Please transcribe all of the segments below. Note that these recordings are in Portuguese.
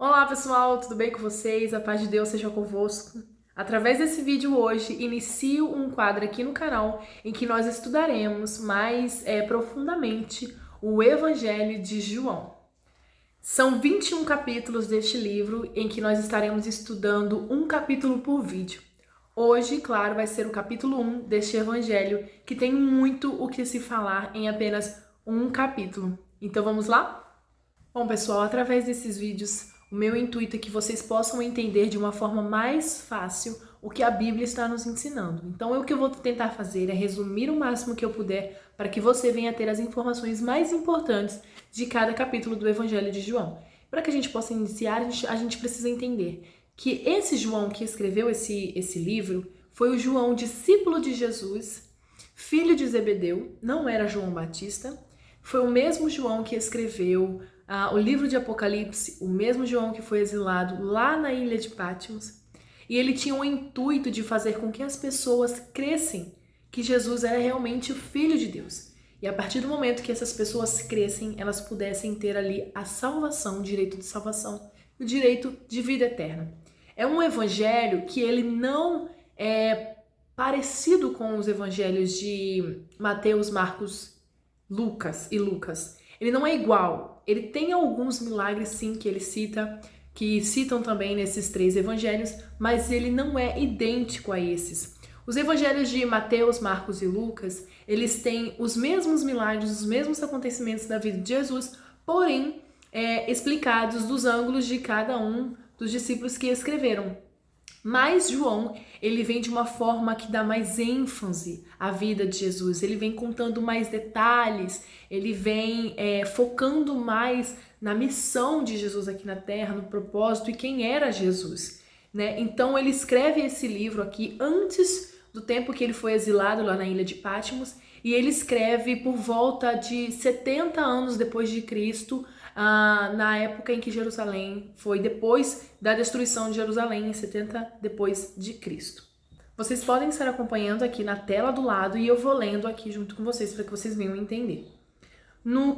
Olá pessoal, tudo bem com vocês? A paz de Deus seja convosco. Através desse vídeo hoje, inicio um quadro aqui no canal em que nós estudaremos mais profundamente o Evangelho de João. São 21 capítulos deste livro em que nós estaremos estudando um capítulo por vídeo. Hoje, claro, vai ser o capítulo 1 deste Evangelho, que tem muito o que se falar em apenas um capítulo. Então vamos lá? Bom, pessoal, através desses vídeos, o meu intuito é que vocês possam entender de uma forma mais fácil o que a Bíblia está nos ensinando. Então, o que eu vou tentar fazer é resumir o máximo que eu puder para que você venha ter as informações mais importantes de cada capítulo do Evangelho de João. Para que a gente possa iniciar, a gente precisa entender que esse João que escreveu esse livro foi o João, discípulo de Jesus, filho de Zebedeu, não era João Batista. Foi o mesmo João que escreveu o livro de Apocalipse, o mesmo João que foi exilado lá na ilha de Patmos. E ele tinha o intuito de fazer com que as pessoas crescem que Jesus era realmente o Filho de Deus. E a partir do momento que essas pessoas crescem, elas pudessem ter ali a salvação, o direito de salvação, o direito de vida eterna. É um evangelho que ele não é parecido com os evangelhos de Mateus, Marcos, Lucas e Lucas. Ele não é igual. Ele tem alguns milagres, sim, que ele cita, que citam também nesses três evangelhos, mas ele não é idêntico a esses. Os evangelhos de Mateus, Marcos e Lucas, eles têm os mesmos milagres, os mesmos acontecimentos da vida de Jesus, porém explicados dos ângulos de cada um dos discípulos que escreveram. Mas João, ele vem de uma forma que dá mais ênfase à vida de Jesus, ele vem contando mais detalhes, ele vem focando mais na missão de Jesus aqui na Terra, no propósito e quem era Jesus, né? Então ele escreve esse livro aqui antes do tempo que ele foi exilado lá na ilha de Patmos, e ele escreve por volta de 70 anos depois de Cristo, na época em que Jerusalém foi depois da destruição de Jerusalém, em 70 depois de Cristo. Vocês podem estar acompanhando aqui na tela do lado e eu vou lendo aqui junto com vocês para que vocês venham entender. No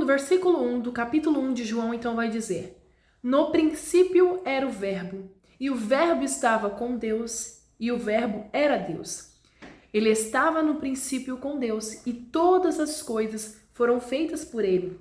versículo 1 do capítulo 1 de João, então vai dizer: No princípio era o Verbo, e o Verbo estava com Deus, e o Verbo era Deus. Ele estava no princípio com Deus, e todas as coisas foram feitas por ele.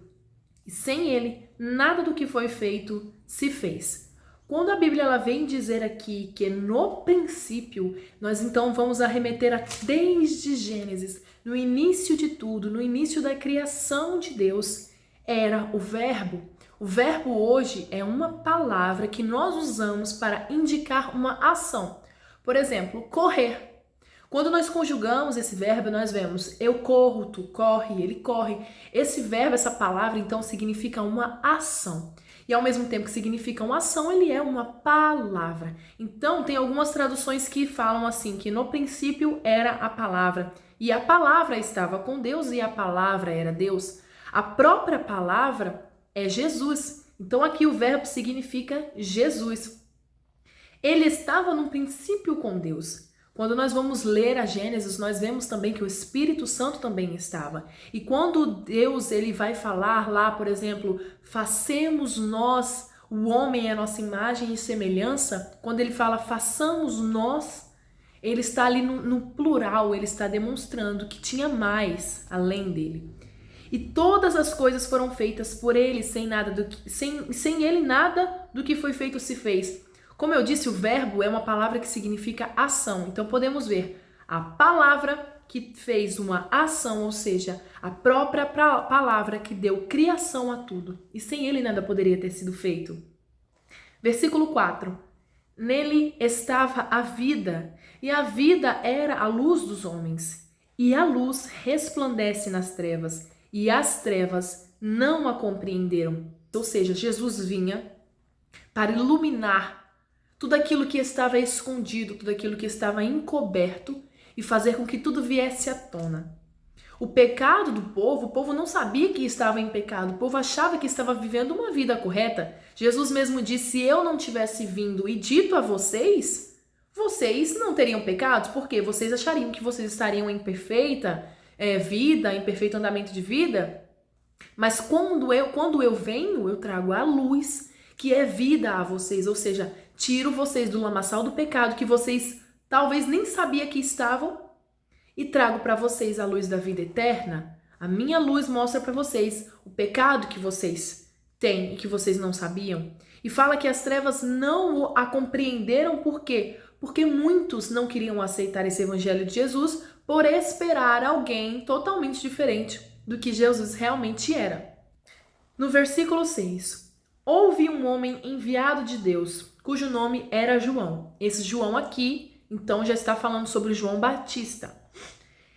E sem ele, nada do que foi feito se fez. Quando a Bíblia ela vem dizer aqui que no princípio, nós então vamos arremeter desde Gênesis, no início de tudo, no início da criação de Deus, era o Verbo. O verbo hoje é uma palavra que nós usamos para indicar uma ação. Por exemplo, correr. Quando nós conjugamos esse verbo, nós vemos eu corro, tu corre, ele corre. Esse verbo, essa palavra, então, significa uma ação. E ao mesmo tempo que significa uma ação, ele é uma palavra. Então, tem algumas traduções que falam assim, que no princípio era a palavra. E a palavra estava com Deus e a palavra era Deus. A própria palavra é Jesus. Então, aqui o verbo significa Jesus. Ele estava no princípio com Deus. Quando nós vamos ler a Gênesis, nós vemos também que o Espírito Santo também estava. E quando Deus ele vai falar lá, por exemplo, façamos nós, o homem é a nossa imagem e semelhança, quando ele fala façamos nós, ele está ali no plural, ele está demonstrando que tinha mais além dele. E todas as coisas foram feitas por ele, sem ele nada do que foi feito se fez. Como eu disse, o verbo é uma palavra que significa ação. Então podemos ver a palavra que fez uma ação, ou seja, a própria palavra que deu criação a tudo. E sem ele nada poderia ter sido feito. Versículo 4. Nele estava a vida, e a vida era a luz dos homens. E a luz resplandece nas trevas, e as trevas não a compreenderam. Ou seja, Jesus vinha para iluminar tudo aquilo que estava escondido, tudo aquilo que estava encoberto e fazer com que tudo viesse à tona. O pecado do povo, o povo não sabia que estava em pecado, o povo achava que estava vivendo uma vida correta. Jesus mesmo disse, se eu não tivesse vindo e dito a vocês, vocês não teriam pecados, porque vocês achariam que vocês estariam em perfeita vida, em perfeito andamento de vida. Mas quando eu venho, eu trago a luz. que é vida a vocês, ou seja, tiro vocês do lamaçal do pecado que vocês talvez nem sabiam que estavam e trago para vocês a luz da vida eterna. A minha luz mostra para vocês o pecado que vocês têm e que vocês não sabiam. E fala que as trevas não a compreenderam, por quê? Porque muitos não queriam aceitar esse evangelho de Jesus por esperar alguém totalmente diferente do que Jesus realmente era. No versículo 6, houve um homem enviado de Deus, cujo nome era João. Esse João aqui, então, já está falando sobre João Batista.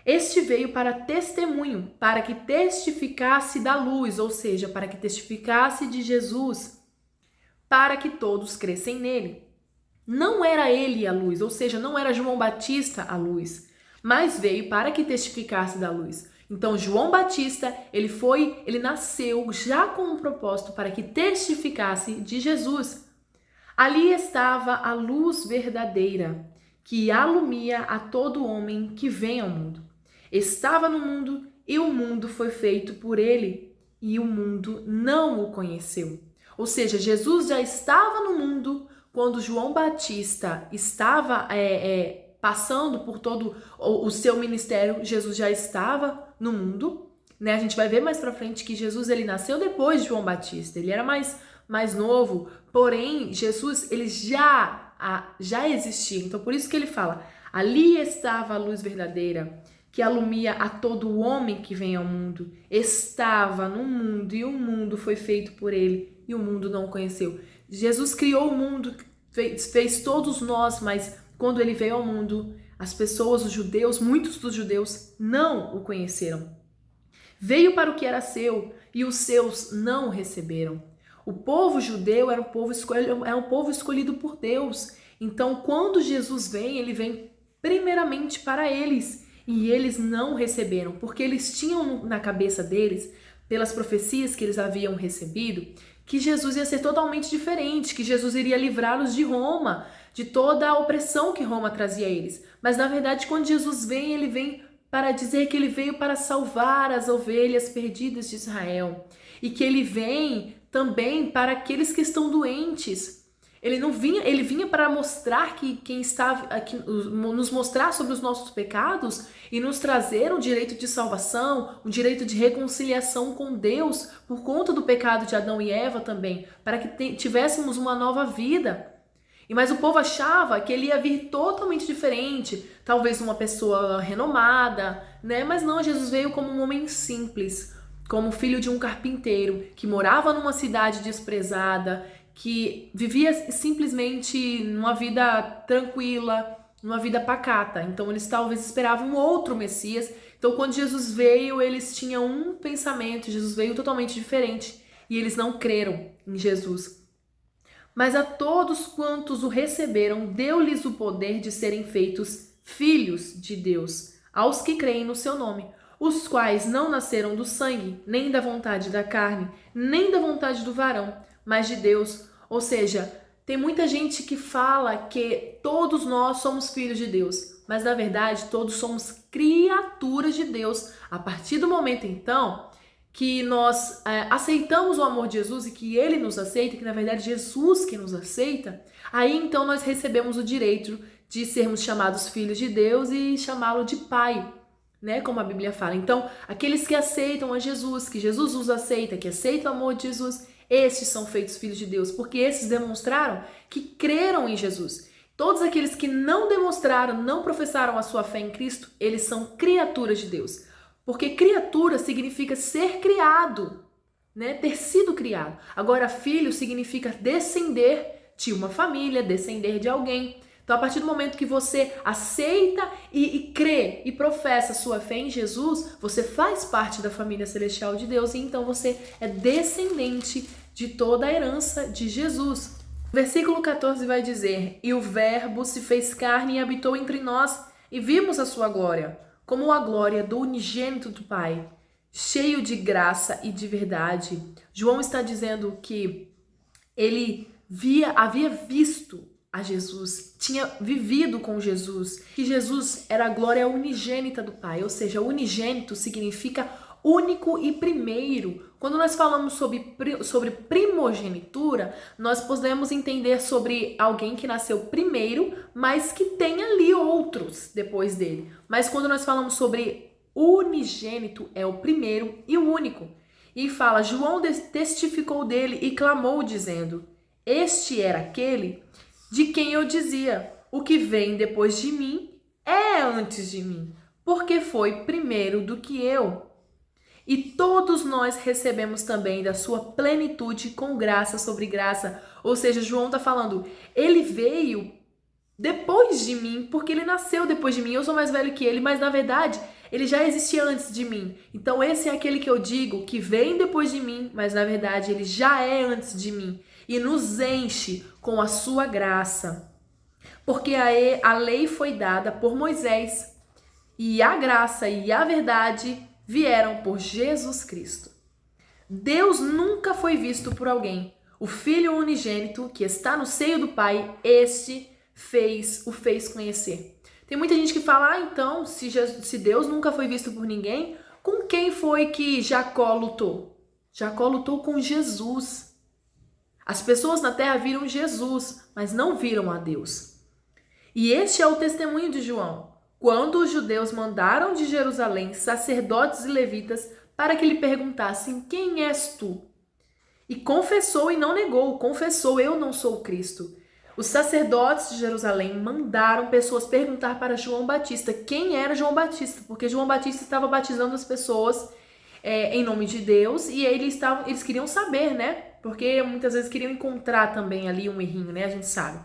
Este veio para testemunho, para que testificasse da luz, ou seja, para que testificasse de Jesus, para que todos crescem nele. Não era ele a luz, ou seja, não era João Batista a luz, mas veio para que testificasse da luz. Então, João Batista, ele nasceu já com um propósito para que testificasse de Jesus. Ali estava a luz verdadeira, que alumia a todo homem que vem ao mundo. Estava no mundo e o mundo foi feito por ele e o mundo não o conheceu. Ou seja, Jesus já estava no mundo quando João Batista estava passando por todo o seu ministério. Jesus já estava no mundo, né? A gente vai ver mais pra frente que Jesus ele nasceu depois de João Batista. Ele era mais novo, porém Jesus ele já existia. Então por isso que ele fala: ali estava a luz verdadeira, que alumia a todo homem que vem ao mundo. Estava no mundo e o mundo foi feito por ele e o mundo não o conheceu. Jesus criou o mundo, fez todos nós, mas quando ele veio ao mundo, as pessoas, os judeus, muitos dos judeus não o conheceram. Veio para o que era seu e os seus não o receberam. O povo judeu era um povo escolhido por Deus. Então, quando Jesus vem, ele vem primeiramente para eles. E eles não receberam, porque eles tinham na cabeça deles, pelas profecias que eles haviam recebido, que Jesus ia ser totalmente diferente, que Jesus iria livrá-los de Roma, de toda a opressão que Roma trazia a eles. Mas na verdade, quando Jesus vem, ele vem para dizer que ele veio para salvar as ovelhas perdidas de Israel. E que ele vem também para aqueles que estão doentes. Ele vinha para mostrar que quem estava aqui, nos mostrar sobre os nossos pecados e nos trazer um direito de salvação, um direito de reconciliação com Deus por conta do pecado de Adão e Eva também, para que tivéssemos uma nova vida. Mas o povo achava que ele ia vir totalmente diferente, talvez uma pessoa renomada, né? Mas não, Jesus veio como um homem simples, como filho de um carpinteiro que morava numa cidade desprezada, que vivia simplesmente numa vida tranquila, numa vida pacata. Então eles talvez esperavam outro Messias. Então quando Jesus veio, eles tinham um pensamento, Jesus veio totalmente diferente e eles não creram em Jesus. Mas a todos quantos o receberam, deu-lhes o poder de serem feitos filhos de Deus, aos que creem no seu nome, os quais não nasceram do sangue, nem da vontade da carne, nem da vontade do varão, mas de Deus. Ou seja, tem muita gente que fala que todos nós somos filhos de Deus, mas na verdade todos somos criaturas de Deus. A partir do momento então que nós aceitamos o amor de Jesus e que ele nos aceita, que na verdade Jesus que nos aceita, aí então nós recebemos o direito de sermos chamados filhos de Deus e chamá-lo de Pai, né? Como a Bíblia fala. Então, aqueles que aceitam a Jesus, que Jesus os aceita, que aceitam o amor de Jesus, estes são feitos filhos de Deus, porque esses demonstraram que creram em Jesus. Todos aqueles que não demonstraram, não professaram a sua fé em Cristo, eles são criaturas de Deus. Porque criatura significa ser criado, né? Ter sido criado. Agora, filho significa descender de uma família, descender de alguém. Então, a partir do momento que você aceita e crê e professa sua fé em Jesus, você faz parte da família celestial de Deus e então você é descendente de toda a herança de Jesus. O versículo 14 vai dizer: e o verbo se fez carne e habitou entre nós e vimos a sua glória, como a glória do unigênito do Pai, cheio de graça e de verdade. João está dizendo que ele havia visto a Jesus, tinha vivido com Jesus, que Jesus era a glória unigênita do Pai, ou seja, unigênito significa único e primeiro. Quando nós falamos sobre primogenitura, nós podemos entender sobre alguém que nasceu primeiro, mas que tem ali outros depois dele. Mas quando nós falamos sobre unigênito, é o primeiro e o único. E fala, João testificou dele e clamou dizendo, este era aquele de quem eu dizia, o que vem depois de mim é antes de mim, porque foi primeiro do que eu. E todos nós recebemos também da sua plenitude com graça sobre graça. Ou seja, João está falando, ele veio depois de mim, porque ele nasceu depois de mim. Eu sou mais velho que ele, mas na verdade, ele já existia antes de mim. Então esse é aquele que eu digo que vem depois de mim, mas na verdade ele já é antes de mim. E nos enche com a sua graça. Porque a lei foi dada por Moisés. E a graça e a verdade vieram por Jesus Cristo. Deus nunca foi visto por alguém. O Filho unigênito, que está no seio do Pai, este o fez conhecer. Tem muita gente que fala, então, se Deus nunca foi visto por ninguém, com quem foi que Jacó lutou? Jacó lutou com Jesus. As pessoas na terra viram Jesus, mas não viram a Deus. E este é o testemunho de João. Quando os judeus mandaram de Jerusalém sacerdotes e levitas para que lhe perguntassem, quem és tu? E confessou e não negou, confessou, eu não sou o Cristo. Os sacerdotes de Jerusalém mandaram pessoas perguntar para João Batista quem era João Batista, porque João Batista estava batizando as pessoas em nome de Deus e eles queriam saber, né? Porque muitas vezes queriam encontrar também ali um errinho, né? A gente sabe.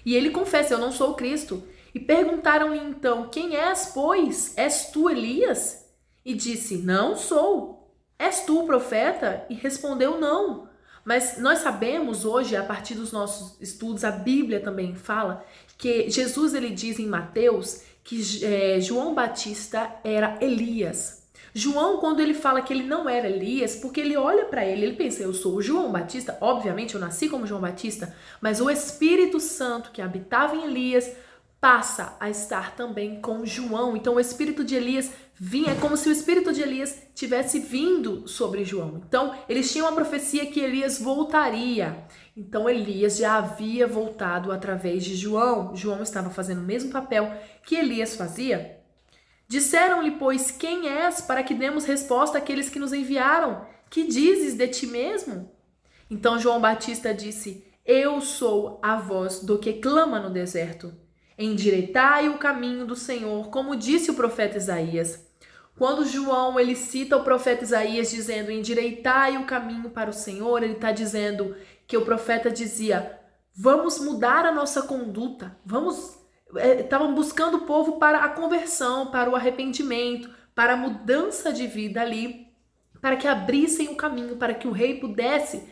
E ele confessa, eu não sou o Cristo. E perguntaram-lhe então, quem és, pois? És tu Elias? E disse, não sou. És tu o profeta? E respondeu, não. Mas nós sabemos hoje, a partir dos nossos estudos, a Bíblia também fala, que Jesus ele diz em Mateus que João Batista era Elias. João, quando ele fala que ele não era Elias, porque ele olha para ele pensa, eu sou o João Batista, obviamente eu nasci como João Batista, mas o Espírito Santo que habitava em Elias passa a estar também com João. Então o espírito de Elias vinha, é como se o espírito de Elias tivesse vindo sobre João. Então eles tinham a profecia que Elias voltaria. Então Elias já havia voltado através de João. João estava fazendo o mesmo papel que Elias fazia. Disseram-lhe, pois, quem és, para que demos resposta àqueles que nos enviaram? Que dizes de ti mesmo? Então João Batista disse, eu sou a voz do que clama no deserto. Endireitai o caminho do Senhor, como disse o profeta Isaías. Quando João ele cita o profeta Isaías dizendo endireitai o caminho para o Senhor, ele está dizendo que o profeta dizia, vamos mudar a nossa conduta, estavam buscando o povo para a conversão, para o arrependimento, para a mudança de vida ali, para que abrissem o caminho, para que o rei pudesse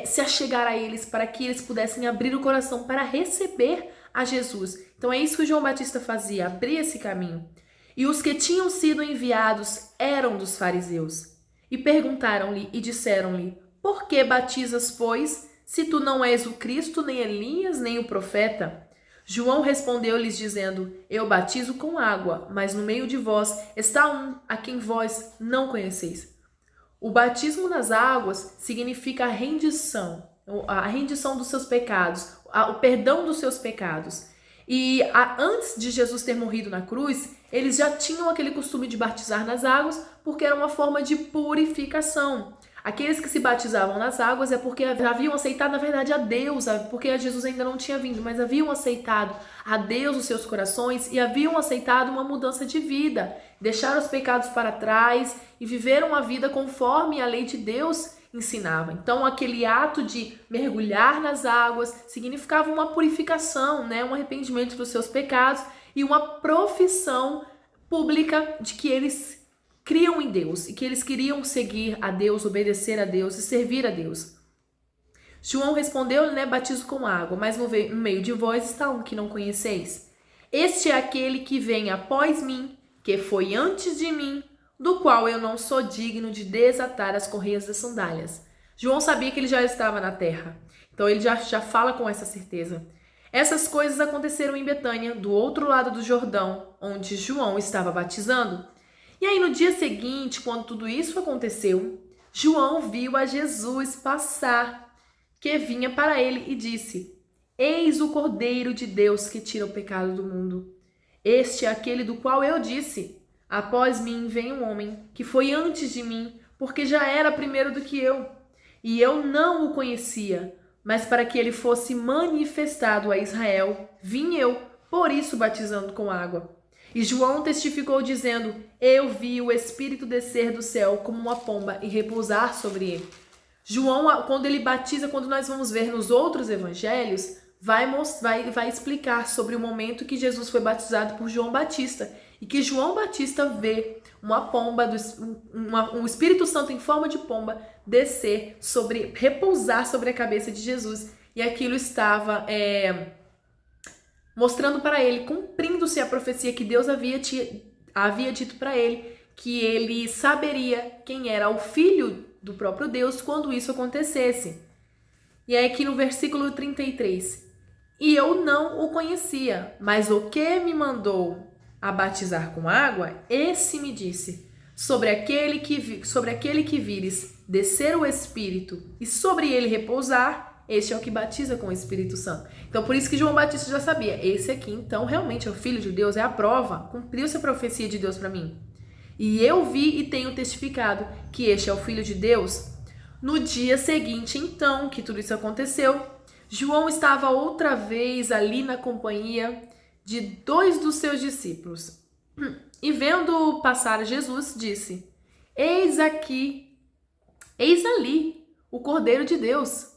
se achegar a eles, para que eles pudessem abrir o coração para receber a Jesus. Então é isso que o João Batista fazia, abrir esse caminho. E os que tinham sido enviados eram dos fariseus. E perguntaram-lhe e disseram-lhe, por que batizas, pois, se tu não és o Cristo, nem Elias, nem o profeta? João respondeu-lhes dizendo, eu batizo com água, mas no meio de vós está um a quem vós não conheceis. O batismo nas águas significa a rendição dos seus pecados, o perdão dos seus pecados. E antes de Jesus ter morrido na cruz, eles já tinham aquele costume de batizar nas águas, porque era uma forma de purificação. Aqueles que se batizavam nas águas é porque haviam aceitado, na verdade, a Deus, porque Jesus ainda não tinha vindo, mas haviam aceitado a Deus os seus corações e haviam aceitado uma mudança de vida, deixaram os pecados para trás e viveram a vida conforme a lei de Deus ensinava. Então, aquele ato de mergulhar nas águas significava uma purificação, né? Um arrependimento dos seus pecados e uma profissão pública de que eles criam em Deus e que eles queriam seguir a Deus, obedecer a Deus e servir a Deus. João respondeu, né, batizo com água, mas no meio de vós está um que não conheceis. Este é aquele que vem após mim, que foi antes de mim, do qual eu não sou digno de desatar as correias das sandálias. João sabia que ele já estava na terra, então ele já fala com essa certeza. Essas coisas aconteceram em Betânia, do outro lado do Jordão, onde João estava batizando. E aí no dia seguinte, quando tudo isso aconteceu, João viu a Jesus passar, que vinha para ele, e disse: Eis o Cordeiro de Deus que tira o pecado do mundo. Este é aquele do qual eu disse: Após mim vem um homem que foi antes de mim, porque já era primeiro do que eu. E eu não o conhecia, mas para que ele fosse manifestado a Israel, vim eu, por isso batizando com água. E João testificou dizendo: Eu vi o Espírito descer do céu como uma pomba e repousar sobre ele. João, quando ele batiza, quando nós vamos ver nos outros evangelhos, vai explicar sobre o momento que Jesus foi batizado por João Batista. E que João Batista vê uma pomba, um Espírito Santo em forma de pomba descer, repousar sobre a cabeça de Jesus. E aquilo estava mostrando para ele, cumprindo-se a profecia que Deus havia dito para ele, que ele saberia quem era o Filho do próprio Deus quando isso acontecesse. E aí aqui no versículo 33, e eu não o conhecia, mas o que me mandou a batizar com água, esse me disse: sobre aquele que vires descer o Espírito e sobre ele repousar, este é o que batiza com o Espírito Santo. Então por isso que João Batista já sabia, esse aqui então realmente é o Filho de Deus, é a prova, cumpriu-se a profecia de Deus para mim. E eu vi e tenho testificado que este é o Filho de Deus. No dia seguinte, então, que tudo isso aconteceu, João estava outra vez ali na companhia de 2 dos seus discípulos. E vendo passar Jesus, disse: Eis aqui, eis ali, o Cordeiro de Deus.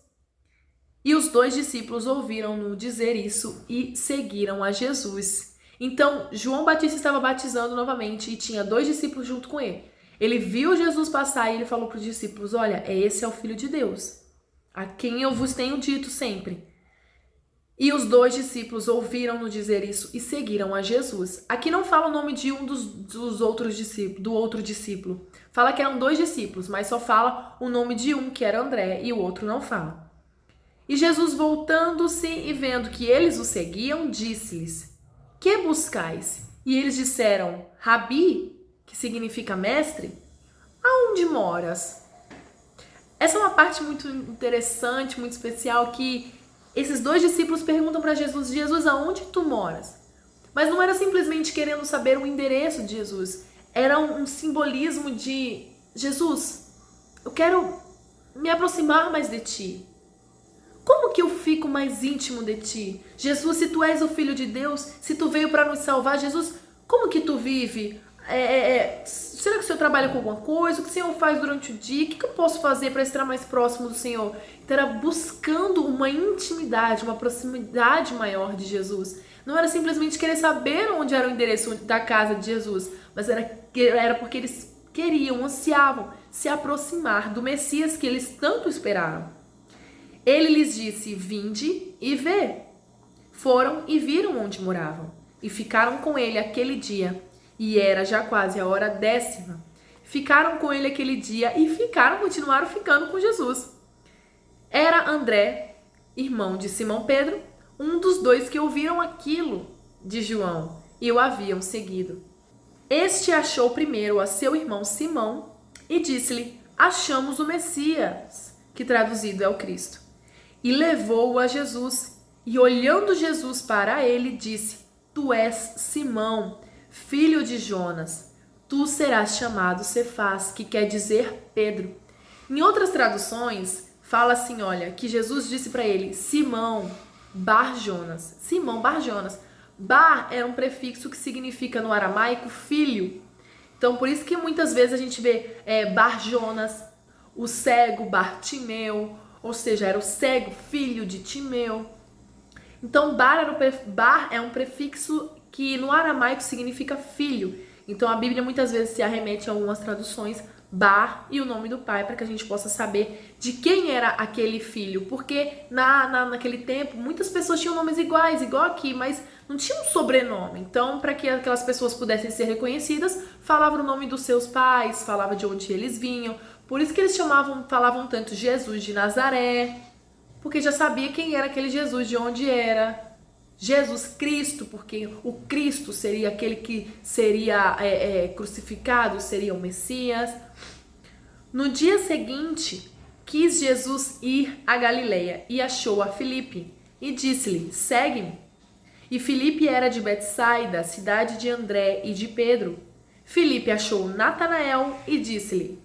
E os 2 discípulos ouviram-no dizer isso e seguiram a Jesus. Então, João Batista estava batizando novamente e tinha 2 discípulos junto com ele. Ele viu Jesus passar e ele falou para os discípulos: olha, esse é o Filho de Deus, a quem eu vos tenho dito sempre. E os 2 discípulos ouviram-no dizer isso e seguiram a Jesus. Aqui não fala o nome de um dos outros discípulos, do outro discípulo. Fala que eram 2 discípulos, mas só fala o nome de um, que era André, e o outro não fala. E Jesus, voltando-se e vendo que eles o seguiam, disse-lhes: Que buscais? E eles disseram: Rabi, que significa mestre, aonde moras? Essa é uma parte muito interessante, muito especial, que esses 2 discípulos perguntam para Jesus: Jesus, aonde tu moras? Mas não era simplesmente querendo saber o endereço de Jesus. Era um simbolismo de: Jesus, eu quero me aproximar mais de ti. Como que eu fico mais íntimo de ti? Jesus, se tu és o Filho de Deus, se tu veio para nos salvar, Jesus, como que tu vive? Será que o Senhor trabalha com alguma coisa? O que o Senhor faz durante o dia? O que eu posso fazer para estar mais próximo do Senhor? Então era buscando uma intimidade, uma proximidade maior de Jesus. Não era simplesmente querer saber onde era o endereço da casa de Jesus, mas era porque eles queriam, ansiavam se aproximar do Messias que eles tanto esperaram. Ele lhes disse: vinde e vê. Foram e viram onde moravam, e ficaram com ele aquele dia. E era já quase a hora 10ª. Ficaram com ele aquele dia e continuaram ficando com Jesus. Era André, irmão de Simão Pedro, um dos 2 que ouviram aquilo de João e o haviam seguido. Este achou primeiro a seu irmão Simão e disse-lhe: achamos o Messias, que traduzido é o Cristo. E levou-o a Jesus, e olhando Jesus para ele, disse: Tu és Simão, filho de Jonas, tu serás chamado Cefás, que quer dizer Pedro. Em outras traduções, fala assim, olha, que Jesus disse para ele: Simão Bar-Jonas. Simão Bar-Jonas. Bar é um prefixo que significa no aramaico filho. Então, por isso que muitas vezes a gente vê Bar-Jonas, o cego Bartimeu, ou seja, era o cego filho de Timeu. Então, Bar é um prefixo que no aramaico significa filho. Então a Bíblia muitas vezes se arremete a algumas traduções Bar e o nome do pai, para que a gente possa saber de quem era aquele filho. Porque naquele tempo muitas pessoas tinham nomes iguais, igual aqui, mas não tinha um sobrenome. Então, para que aquelas pessoas pudessem ser reconhecidas, falava o nome dos seus pais, falava de onde eles vinham. Por isso que eles falavam tanto Jesus de Nazaré, porque já sabia quem era aquele Jesus, de onde era. Jesus Cristo, porque o Cristo seria aquele que seria crucificado, seria o Messias. No dia seguinte, quis Jesus ir a Galileia e achou a Filipe e disse-lhe: segue-me. E Filipe era de Betsaida, cidade de André e de Pedro. Filipe achou Natanael e disse-lhe: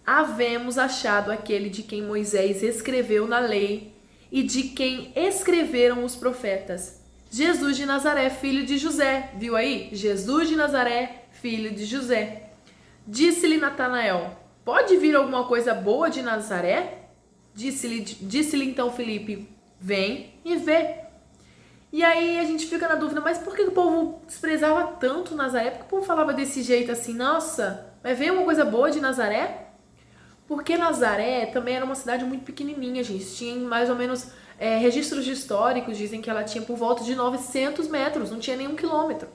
havemos achado aquele de quem Moisés escreveu na lei e de quem escreveram os profetas, Jesus de Nazaré, filho de José. Viu aí? Jesus de Nazaré, filho de José. Disse-lhe Natanael: pode vir alguma coisa boa de Nazaré? Disse-lhe então Filipe: vem e vê. E aí a gente fica na dúvida, mas por que o povo desprezava tanto Nazaré? Por que o povo falava desse jeito assim, nossa, mas veio uma coisa boa de Nazaré? Porque Nazaré também era uma cidade muito pequenininha, gente. Tinha mais ou menos, registros históricos dizem que ela tinha por volta de 900 metros, não tinha nenhum quilômetro.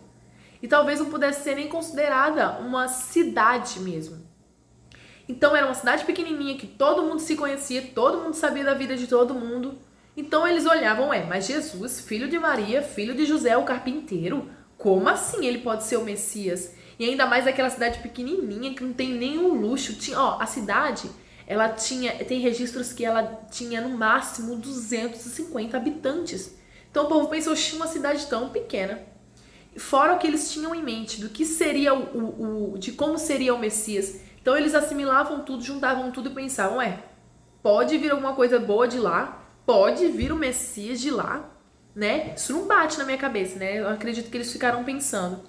E talvez não pudesse ser nem considerada uma cidade mesmo. Então era uma cidade pequenininha que todo mundo se conhecia, todo mundo sabia da vida de todo mundo. Então eles olhavam, mas Jesus, filho de Maria, filho de José, o carpinteiro, como assim ele pode ser o Messias? E ainda mais aquela cidade pequenininha que não tem nenhum luxo. A cidade, tem registros que ela tinha no máximo 250 habitantes. Então o povo pensou, tinha uma cidade tão pequena. Fora o que eles tinham em mente do que seria de como seria o Messias. Então eles assimilavam tudo, juntavam tudo e pensavam, pode vir alguma coisa boa de lá, pode vir o Messias de lá, né? Isso não bate na minha cabeça, né? Eu acredito que eles ficaram pensando.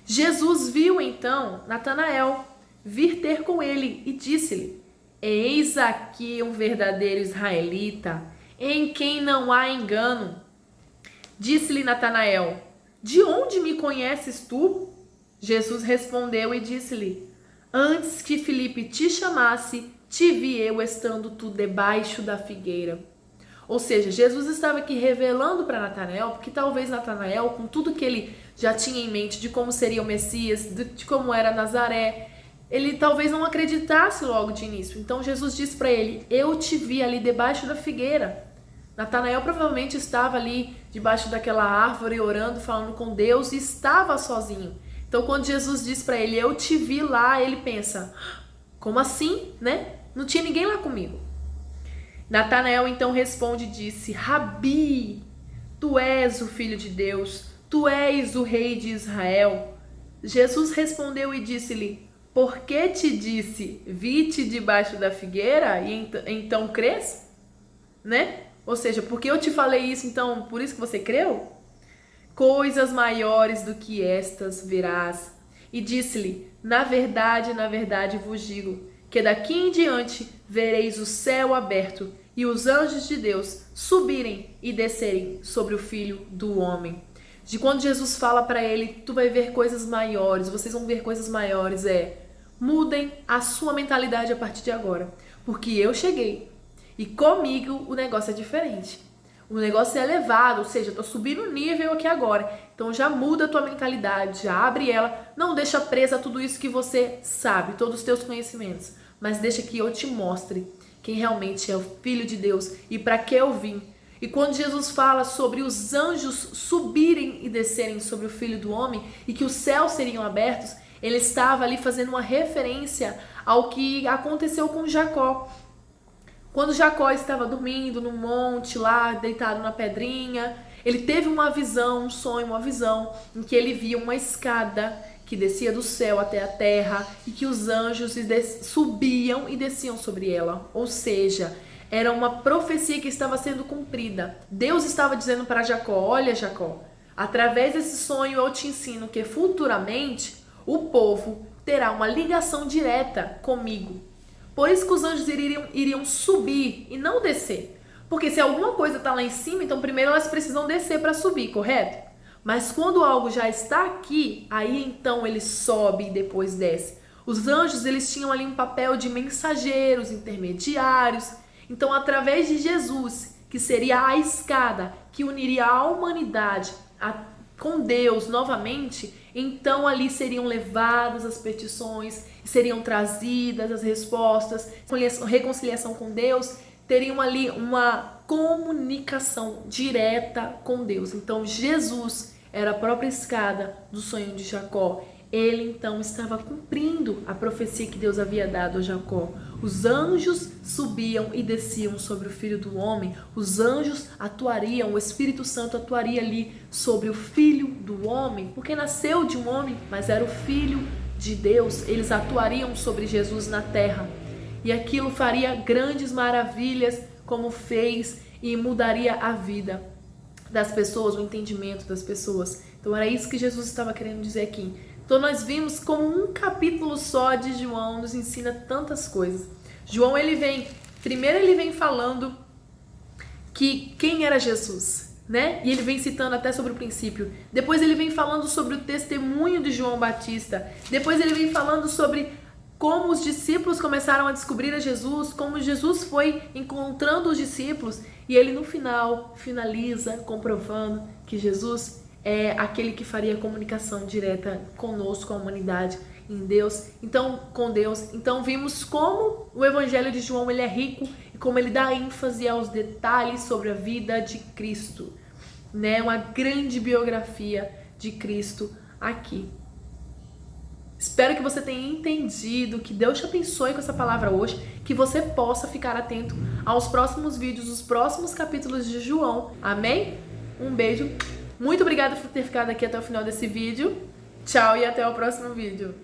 Jesus viu então Natanael vir ter com ele e disse-lhe: eis aqui um verdadeiro israelita, em quem não há engano. Disse-lhe Natanael: de onde me conheces tu? Jesus respondeu e disse-lhe: antes que Filipe te chamasse, te vi eu estando tu debaixo da figueira. Ou seja, Jesus estava aqui revelando para Natanael, porque talvez Natanael, com tudo que ele já tinha em mente de como seria o Messias, de como era Nazaré, ele talvez não acreditasse logo de início. Então Jesus disse para ele: eu te vi ali debaixo da figueira. Natanael provavelmente estava ali debaixo daquela árvore orando, falando com Deus e estava sozinho. Então quando Jesus disse para ele: eu te vi lá, ele pensa: como assim, né? Não tinha ninguém lá comigo. Natanael então responde e disse: Rabi, tu és o Filho de Deus, tu és o Rei de Israel. Jesus respondeu e disse-lhe: por que te disse, vi-te debaixo da figueira e então crês? Né? Ou seja, porque eu te falei isso, então por isso que você creu? Coisas maiores do que estas verás. E disse-lhe: na verdade vos digo, que daqui em diante vereis o céu aberto e os anjos de Deus subirem e descerem sobre o Filho do Homem. De quando Jesus fala para ele: tu vai ver coisas maiores, vocês vão ver coisas maiores, mudem a sua mentalidade a partir de agora, porque eu cheguei e comigo o negócio é diferente. O negócio é elevado, ou seja, eu tô subindo o nível aqui agora. Então já muda a tua mentalidade, já abre ela, não deixa presa tudo isso que você sabe, todos os teus conhecimentos, mas deixa que eu te mostre quem realmente é o Filho de Deus e para que eu vim. E quando Jesus fala sobre os anjos subirem e descerem sobre o Filho do Homem e que os céus seriam abertos, ele estava ali fazendo uma referência ao que aconteceu com Jacó. Quando Jacó estava dormindo no monte lá, deitado na pedrinha, ele teve uma visão, um sonho, uma visão, em que ele via uma escada que descia do céu até a terra e que os anjos subiam e desciam sobre ela. Ou seja, era uma profecia que estava sendo cumprida. Deus estava dizendo para Jacó: olha, Jacó, através desse sonho eu te ensino que futuramente o povo terá uma ligação direta comigo. Por isso que os anjos iriam subir e não descer. Porque se alguma coisa está lá em cima, então primeiro elas precisam descer para subir, correto? Mas quando algo já está aqui, aí então ele sobe e depois desce. Os anjos, eles tinham ali um papel de mensageiros, intermediários. Então, através de Jesus, que seria a escada que uniria a humanidade com Deus novamente, então ali seriam levadas as petições, seriam trazidas as respostas, reconciliação com Deus, teriam ali uma comunicação direta com Deus. Então Jesus era a própria escada do sonho de Jacó. ele então estava cumprindo a profecia que Deus havia dado a Jacó. Os anjos subiam e desciam sobre o Filho do Homem, os anjos atuariam, o Espírito Santo atuaria ali sobre o Filho do Homem, porque nasceu de um homem, mas era o Filho de Deus. Eles atuariam sobre Jesus na terra, e aquilo faria grandes maravilhas, como fez, e mudaria a vida das pessoas, o entendimento das pessoas. Então era isso que Jesus estava querendo dizer aqui. Então nós vimos como um capítulo só de João nos ensina tantas coisas. João, primeiro ele vem falando que quem era Jesus, né? E ele vem citando até sobre o princípio. Depois ele vem falando sobre o testemunho de João Batista. Depois ele vem falando sobre como os discípulos começaram a descobrir a Jesus, como Jesus foi encontrando os discípulos, e ele no final finaliza comprovando que Jesus é aquele que faria comunicação direta conosco, a humanidade, em Deus, com Deus. Então vimos como o Evangelho de João ele é rico e como ele dá ênfase aos detalhes sobre a vida de Cristo, né? Uma grande biografia de Cristo aqui. Espero que você tenha entendido, que Deus te abençoe com essa palavra hoje, que você possa ficar atento aos próximos vídeos, os próximos capítulos de João. Amém? Um beijo. Muito obrigada por ter ficado aqui até o final desse vídeo. Tchau e até o próximo vídeo.